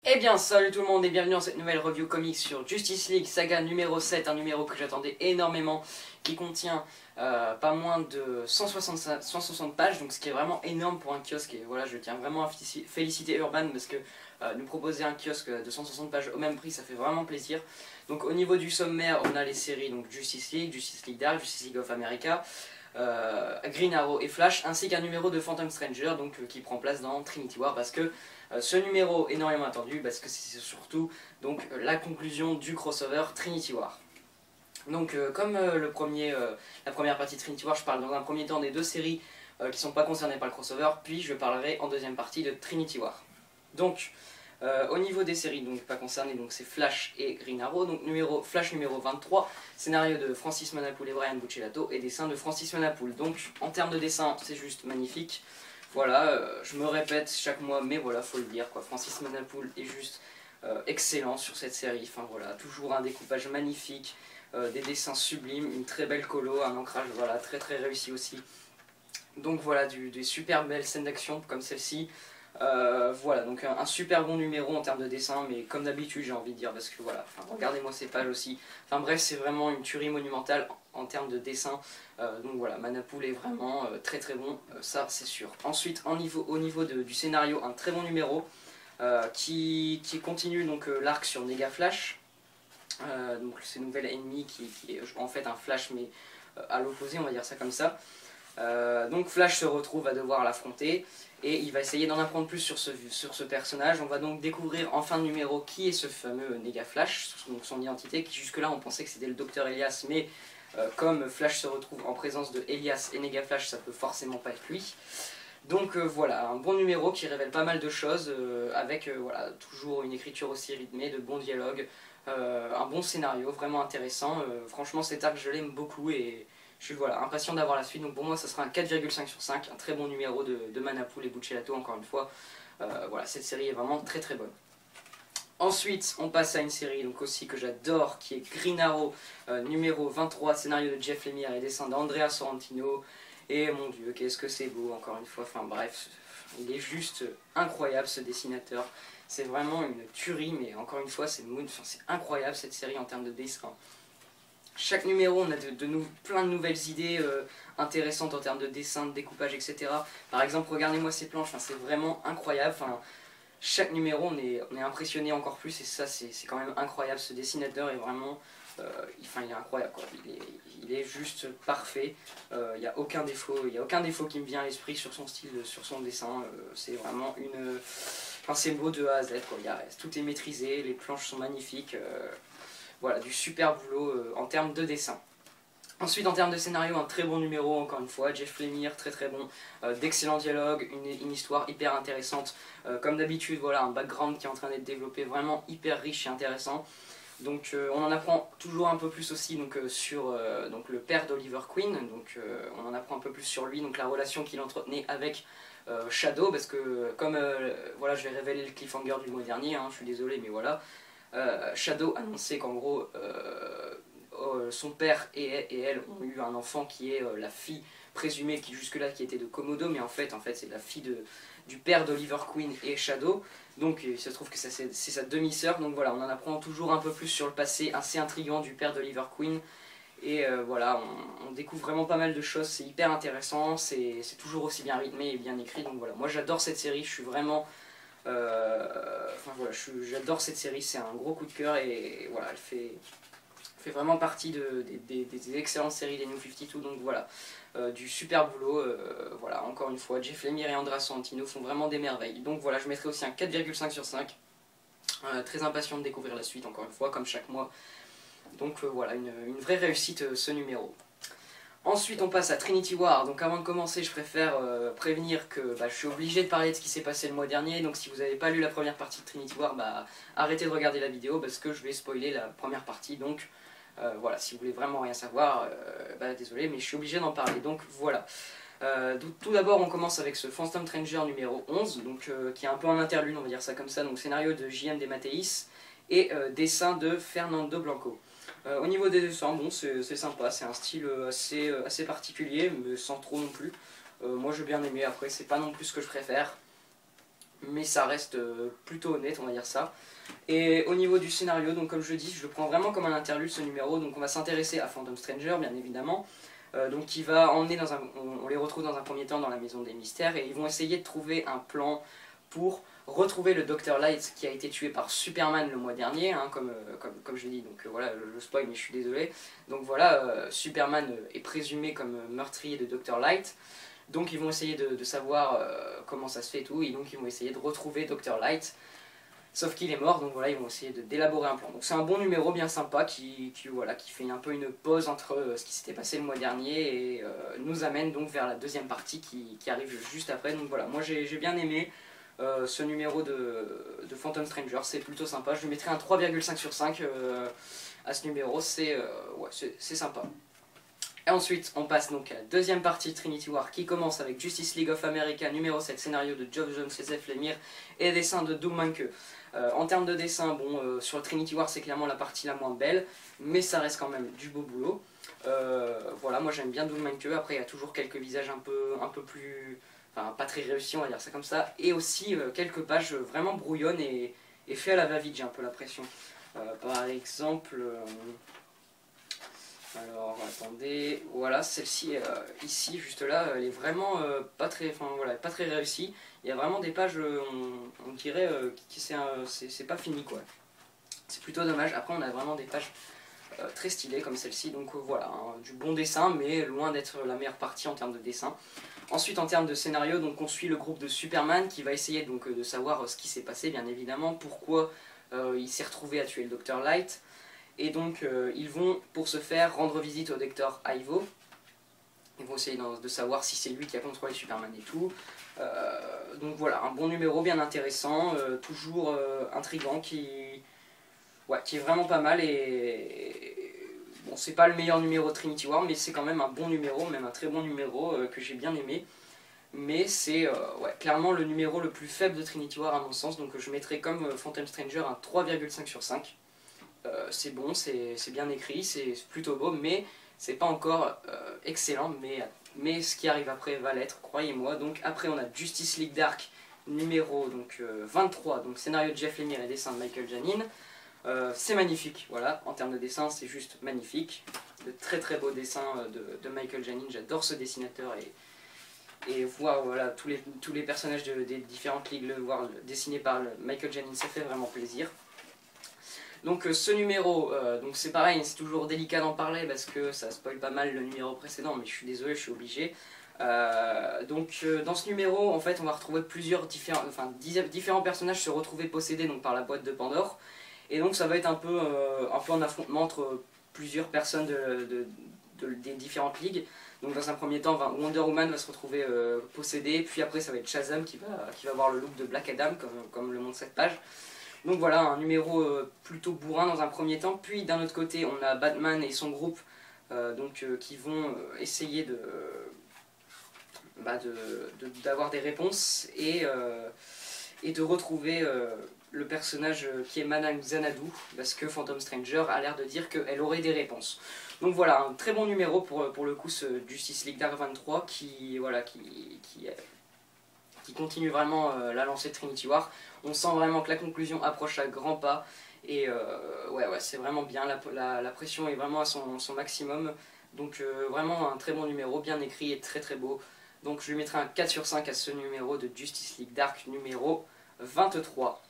Eh bien salut tout le monde et bienvenue dans cette nouvelle review comics sur Justice League Saga numéro 7, un numéro que j'attendais énormément, qui contient pas moins de 160 pages, donc ce qui est vraiment énorme pour un kiosque, et voilà, je tiens vraiment à féliciter Urban parce que nous proposer un kiosque de 160 pages au même prix, ça fait vraiment plaisir. Donc au niveau du sommaire, on a les séries donc Justice League Dark, Justice League of America, Green Arrow et Flash, ainsi qu'un numéro de Phantom Stranger donc, qui prend place dans Trinity War, parce que ce numéro énormément attendu, parce que c'est surtout donc, la conclusion du crossover Trinity War. Donc comme la première partie de Trinity War, je parle dans un premier temps des deux séries qui ne sont pas concernées par le crossover, puis je parlerai en deuxième partie de Trinity War. Donc au niveau des séries donc pas concernées, donc c'est Flash et Green Arrow, donc Flash numéro 23, scénario de Francis Manapul et Brian Buccellato et dessin de Francis Manapul. Donc en termes de dessin, c'est juste magnifique. Voilà, je me répète chaque mois, mais voilà, faut le dire quoi. Francis Manapul est juste excellent sur cette série. Enfin voilà, toujours un découpage magnifique, des dessins sublimes, une très belle colo, un ancrage voilà très réussi aussi. Donc voilà, des super belles scènes d'action comme celle-ci. Voilà, donc un super bon numéro en termes de dessin, mais comme d'habitude j'ai envie de dire, parce que voilà, regardez-moi ces pages aussi. Enfin bref, c'est vraiment une tuerie monumentale en termes de dessin. Donc voilà, Manapul est vraiment très bon, ça c'est sûr. Ensuite, au niveau du scénario, un très bon numéro qui continue donc l'arc sur Nega Flash. Donc ce nouvel ennemi qui est en fait un Flash, mais à l'opposé, on va dire ça comme ça. Donc Flash se retrouve à devoir l'affronter et il va essayer d'en apprendre plus sur ce personnage. On va donc découvrir en fin de numéro qui est ce fameux Nega Flash, donc son identité, qui jusque là on pensait que c'était le Docteur Elias, mais comme Flash se retrouve en présence de Elias et Nega Flash, ça peut forcément pas être lui. Donc voilà, un bon numéro qui révèle pas mal de choses, avec voilà, toujours une écriture aussi rythmée, de bons dialogues, un bon scénario, vraiment intéressant. Franchement cet arc je l'aime beaucoup et je suis voilà, impatient d'avoir la suite, donc pour moi ça sera un 4,5 sur 5, un très bon numéro de Manapul et Buccellato encore une fois. Voilà, cette série est vraiment très bonne. Ensuite, on passe à une série donc aussi que j'adore, qui est Green Arrow, numéro 23, scénario de Jeff Lemire et dessin d'Andrea Sorrentino. Et mon dieu, qu'est-ce que c'est beau, encore une fois, enfin bref, il est juste incroyable ce dessinateur. C'est vraiment une tuerie, mais encore une fois, c'est incroyable cette série en termes de dessin. Chaque numéro, on a plein de nouvelles idées intéressantes en termes de dessin, de découpage, etc. Par exemple, regardez-moi ces planches, c'est vraiment incroyable. Chaque numéro, on est impressionné encore plus, et ça, c'est quand même incroyable. Ce dessinateur est vraiment... il est incroyable, quoi. Il est juste parfait. Il n'y a aucun défaut, qui me vient à l'esprit sur son style, sur son dessin. C'est vraiment une... c'est beau de A à Z, quoi. Tout est maîtrisé, les planches sont magnifiques. Voilà, du super boulot en termes de dessin. Ensuite, en termes de scénario, un très bon numéro, encore une fois, Jeff Lemire, très bon, d'excellents dialogues, une histoire hyper intéressante. Comme d'habitude, voilà, un background qui est en train d'être développé, vraiment hyper riche et intéressant. Donc on en apprend toujours un peu plus aussi donc, sur donc, le père d'Oliver Queen, donc on en apprend un peu plus sur lui, donc la relation qu'il entretenait avec Shadow, parce que comme voilà, je vais révéler le cliffhanger du mois dernier, hein, je suis désolé mais voilà, Shadow annonçait qu'en gros son père et elle ont eu un enfant qui est la fille présumée qui jusque-là qui était de Komodo, mais en fait c'est la fille du père d'Oliver Queen et Shadow. Donc il se trouve que c'est sa demi-sœur, donc voilà, on en apprend toujours un peu plus sur le passé assez intriguant du père d'Oliver Queen. Et voilà, on découvre vraiment pas mal de choses, c'est hyper intéressant, c'est toujours aussi bien rythmé et bien écrit. Donc voilà, moi j'adore cette série, je suis vraiment... enfin voilà, j'adore cette série, c'est un gros coup de cœur et voilà, elle fait vraiment partie des excellentes séries des New 52, donc voilà, du super boulot, voilà, encore une fois, Jeff Lemire et Andrea Sorrentino font vraiment des merveilles, donc voilà, je mettrai aussi un 4,5 sur 5, très impatient de découvrir la suite, encore une fois, comme chaque mois, donc voilà, une vraie réussite ce numéro. Ensuite on passe à Trinity War, donc avant de commencer je préfère prévenir que je suis obligé de parler de ce qui s'est passé le mois dernier, donc si vous n'avez pas lu la première partie de Trinity War, arrêtez de regarder la vidéo parce que je vais spoiler la première partie, donc voilà, si vous voulez vraiment rien savoir, désolé mais je suis obligé d'en parler, donc voilà. Tout d'abord on commence avec ce Phantom Stranger numéro 11, donc, qui est un peu en interlude, on va dire ça comme ça, donc scénario de J.M. DeMatteis et dessin de Fernando Blanco. Au niveau des dessins, bon, c'est sympa, c'est un style assez particulier, mais sans trop non plus. Moi j'ai bien aimé, après c'est pas non plus ce que je préfère. mais ça reste plutôt honnête, on va dire ça. Et au niveau du scénario, donc comme je dis, je le prends vraiment comme un interlude ce numéro, donc on va s'intéresser à Phantom Stranger bien évidemment, donc qui va emmener on les retrouve dans un premier temps dans la maison des mystères et ils vont essayer de trouver un plan pour retrouver le Dr Light qui a été tué par Superman le mois dernier, hein, comme je l'ai dit, donc voilà, je spoil mais je suis désolé. Donc voilà, Superman est présumé comme meurtrier de Dr Light, donc ils vont essayer de savoir comment ça se fait et tout, et donc ils vont essayer de retrouver Dr Light. Sauf qu'il est mort, donc voilà, ils vont essayer d'élaborer un plan. Donc c'est un bon numéro bien sympa voilà, qui fait un peu une pause entre ce qui s'était passé le mois dernier et nous amène donc vers la deuxième partie qui arrive juste après. Donc voilà, moi j'ai bien aimé ce numéro de Phantom Stranger, c'est plutôt sympa. Je lui mettrai un 3,5 sur 5 à ce numéro, ouais, c'est sympa. Et ensuite, on passe donc à la deuxième partie de Trinity War qui commence avec Justice League of America numéro 7, scénario de Geoff Johns et Seth Lemire et dessin de Doug Mahnke. En termes de dessin, bon, sur le Trinity War c'est clairement la partie la moins belle, mais ça reste quand même du beau boulot. Voilà, moi j'aime bien Doug Mahnke, après il y a toujours quelques visages un peu plus... Enfin, pas très réussis, on va dire ça comme ça, et aussi quelques pages vraiment brouillonnes et fait à la va-vite, j'ai un peu l'impression. Par exemple... Alors attendez, voilà, celle-ci ici, juste là, elle est vraiment pas très, enfin voilà, pas très réussie. Il y a vraiment des pages, on dirait que c'est pas fini quoi. C'est plutôt dommage. Après on a vraiment des pages très stylées comme celle-ci, donc voilà, hein, du bon dessin, mais loin d'être la meilleure partie en termes de dessin. Ensuite en termes de scénario, donc on suit le groupe de Superman qui va essayer donc de savoir ce qui s'est passé, bien évidemment, pourquoi il s'est retrouvé à tuer le Dr Light. Et donc ils vont pour ce faire rendre visite au Dr Ivo. Ils vont essayer de savoir si c'est lui qui a contrôlé Superman et tout. Donc voilà, un bon numéro bien intéressant, toujours intriguant, ouais, qui est vraiment pas mal. Bon, c'est pas le meilleur numéro de Trinity War, mais c'est quand même un bon numéro, même un très bon numéro que j'ai bien aimé. Mais c'est ouais, clairement le numéro le plus faible de Trinity War à mon sens, donc je mettrai comme Phantom Stranger un 3,5 sur 5. C'est bon, c'est bien écrit, c'est plutôt beau, mais c'est pas encore excellent, mais ce qui arrive après va l'être, croyez-moi. Donc après on a Justice League Dark numéro donc, 23, donc scénario de Jeff Lemire et dessin de Michael Janin. C'est magnifique, voilà, en termes de dessin c'est juste magnifique. De très très beaux dessins de Michael Janin, j'adore ce dessinateur et voir voilà, tous les personnages des différentes ligues, le voir dessiné par Michael Janin, ça fait vraiment plaisir. Donc ce numéro, donc c'est pareil, c'est toujours délicat d'en parler parce que ça spoil pas mal le numéro précédent, mais je suis désolé, je suis obligé. Dans ce numéro, en fait, on va retrouver différents personnages se retrouver possédés donc, par la boîte de Pandore. Et donc ça va être un peu un affrontement entre plusieurs personnes des différentes ligues. Donc dans un premier temps, Wonder Woman va se retrouver possédée, puis après ça va être Shazam qui va avoir le look de Black Adam, comme le montre cette page. Donc voilà, un numéro plutôt bourrin dans un premier temps, puis d'un autre côté on a Batman et son groupe qui vont essayer d'avoir des réponses et de retrouver le personnage qui est Madame Xanadu, parce que Phantom Stranger a l'air de dire qu'elle aurait des réponses. Donc voilà, un très bon numéro pour le coup, ce Justice League Dark 23 qui continue vraiment la lancée de Trinity War. On sent vraiment que la conclusion approche à grands pas. Et ouais, c'est vraiment bien, la pression est vraiment à son maximum. Donc vraiment un très bon numéro, bien écrit et très très beau. Donc je lui mettrai un 4 sur 5 à ce numéro de Justice League Dark numéro 23.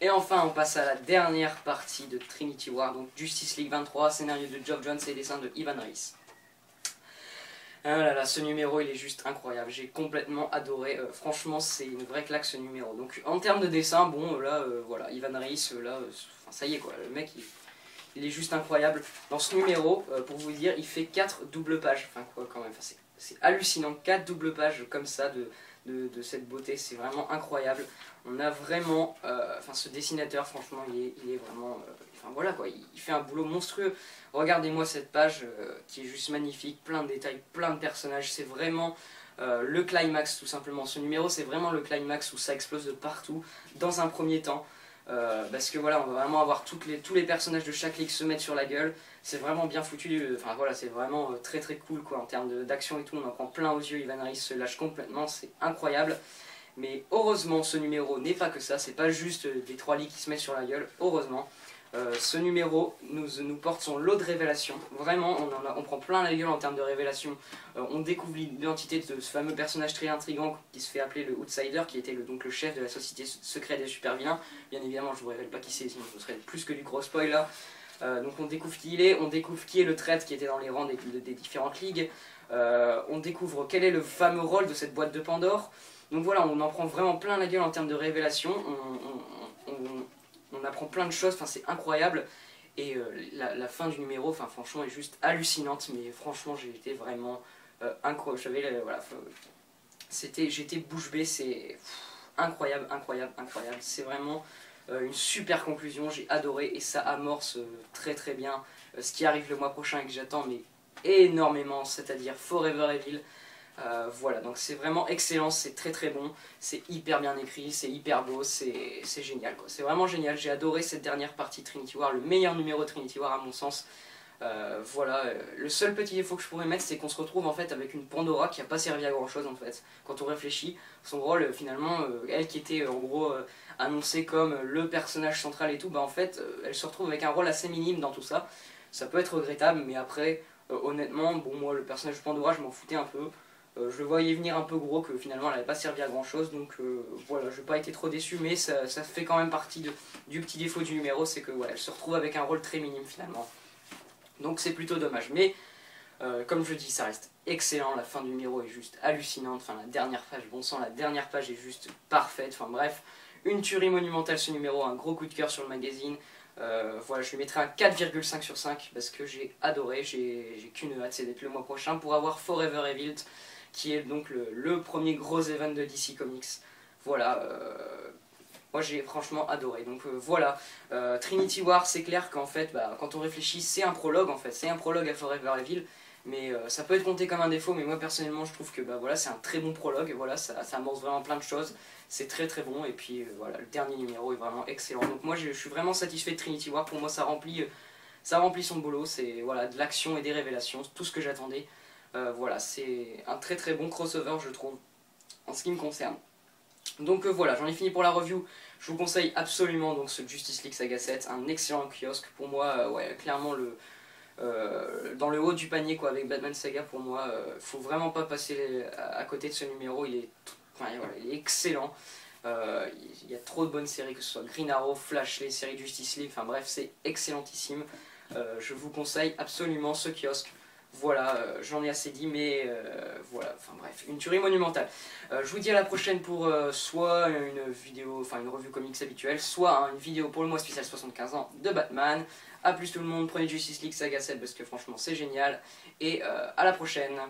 Et enfin on passe à la dernière partie de Trinity War, donc Justice League 23, scénario de Geoff Johns et dessin de Ivan Reis. Ah là là, ce numéro il est juste incroyable, j'ai complètement adoré, franchement c'est une vraie claque ce numéro. Donc en termes de dessin, bon là voilà, Ivan Reis, là, ça y est quoi, le mec il est juste incroyable. Dans ce numéro, pour vous dire, il fait 4 doubles pages, enfin quoi quand même, c'est hallucinant, 4 doubles pages comme ça de cette beauté, c'est vraiment incroyable. On a vraiment, ce dessinateur franchement il est vraiment, voilà quoi, il fait un boulot monstrueux. Regardez-moi cette page qui est juste magnifique, plein de détails, plein de personnages, c'est vraiment le climax tout simplement. Ce numéro c'est vraiment le climax où ça explose de partout dans un premier temps. Parce que voilà, on va vraiment avoir tous les personnages de chaque ligue se mettre sur la gueule. C'est vraiment bien foutu, enfin voilà, c'est vraiment très cool quoi en termes d'action et tout. On en prend plein aux yeux, Ivan Reis se lâche complètement, c'est incroyable. Mais heureusement, ce numéro n'est pas que ça, c'est pas juste des 3 lits qui se mettent sur la gueule, heureusement. Ce numéro nous porte son lot de révélations. Vraiment, on prend plein la gueule en termes de révélations. On découvre l'identité de ce fameux personnage très intriguant qui se fait appeler le Outsider, qui était donc le chef de la société secrète des super vilains. Bien évidemment, je vous révèle pas qui c'est, sinon ce serait plus que du gros spoil là. Donc on découvre qui il est, on découvre qui est le traître qui était dans les rangs des différentes ligues. On découvre quel est le fameux rôle de cette boîte de Pandore. Donc voilà, on en prend vraiment plein la gueule en termes de révélations. On apprend plein de choses, enfin c'est incroyable. Et la fin du numéro, enfin franchement, est juste hallucinante. Mais franchement, j'ai été vraiment incroyable. Voilà, j'étais bouche bée, c'est incroyable, incroyable, incroyable. C'est vraiment une super conclusion, j'ai adoré et ça amorce très très bien ce qui arrive le mois prochain et que j'attends mais énormément, c'est-à-dire Forever Evil. Voilà, donc c'est vraiment excellent, c'est très très bon, c'est hyper bien écrit, c'est hyper beau, c'est génial quoi. C'est vraiment génial, j'ai adoré cette dernière partie de Trinity War, le meilleur numéro de Trinity War à mon sens. Voilà, le seul petit défaut que je pourrais mettre, c'est qu'on se retrouve en fait avec une Pandora qui n'a pas servi à grand chose en fait. Quand on réfléchit, son rôle finalement, elle qui était en gros annoncée comme le personnage central et tout, bah en fait elle se retrouve avec un rôle assez minime dans tout ça. Ça peut être regrettable, mais après honnêtement, bon moi le personnage de Pandora je m'en foutais un peu. Je le voyais venir un peu gros, que finalement elle n'avait pas servi à grand chose, donc voilà, je n'ai pas été trop déçu, mais ça fait quand même partie du petit défaut du numéro, c'est que voilà, elle se retrouve avec un rôle très minime finalement. Donc c'est plutôt dommage, mais comme je dis, ça reste excellent, la fin du numéro est juste hallucinante, enfin la dernière page, bon sang, la dernière page est juste parfaite, enfin bref, une tuerie monumentale ce numéro, un gros coup de cœur sur le magazine. Voilà, je lui mettrai un 4,5 sur 5 parce que j'ai adoré, j'ai qu'une hâte, c'est d'être le mois prochain pour avoir Forever Evil, qui est donc le premier gros event de DC Comics. Voilà, moi j'ai franchement adoré. Donc voilà, Trinity War, c'est clair qu'en fait, bah, quand on réfléchit, c'est un prologue en fait, c'est un prologue à Forever Evil. Mais ça peut être compté comme un défaut, mais moi personnellement je trouve que bah, voilà, c'est un très bon prologue, voilà, ça amorce vraiment plein de choses, c'est très très bon, et puis voilà, le dernier numéro est vraiment excellent. Donc moi je suis vraiment satisfait de Trinity War, pour moi ça remplit son boulot, c'est voilà, de l'action et des révélations, tout ce que j'attendais. Voilà, c'est un très très bon crossover je trouve, en ce qui me concerne. Donc voilà, j'en ai fini pour la review. Je vous conseille absolument donc ce Justice League Saga 7, un excellent kiosque pour moi, ouais, clairement dans le haut du panier quoi, avec Batman Saga pour moi. Faut vraiment pas passer à côté de ce numéro, enfin, voilà, il est excellent. Il y a trop de bonnes séries, que ce soit Green Arrow, Flash, les séries Justice League, enfin bref, c'est excellentissime. Je vous conseille absolument ce kiosque. Voilà, j'en ai assez dit, mais voilà, enfin bref, une tuerie monumentale. Je vous dis à la prochaine pour soit une vidéo, enfin une review comics habituelle, soit une vidéo pour le mois spécial 75 ans de Batman. A plus tout le monde, prenez Justice League Saga 7 parce que franchement c'est génial, et à la prochaine.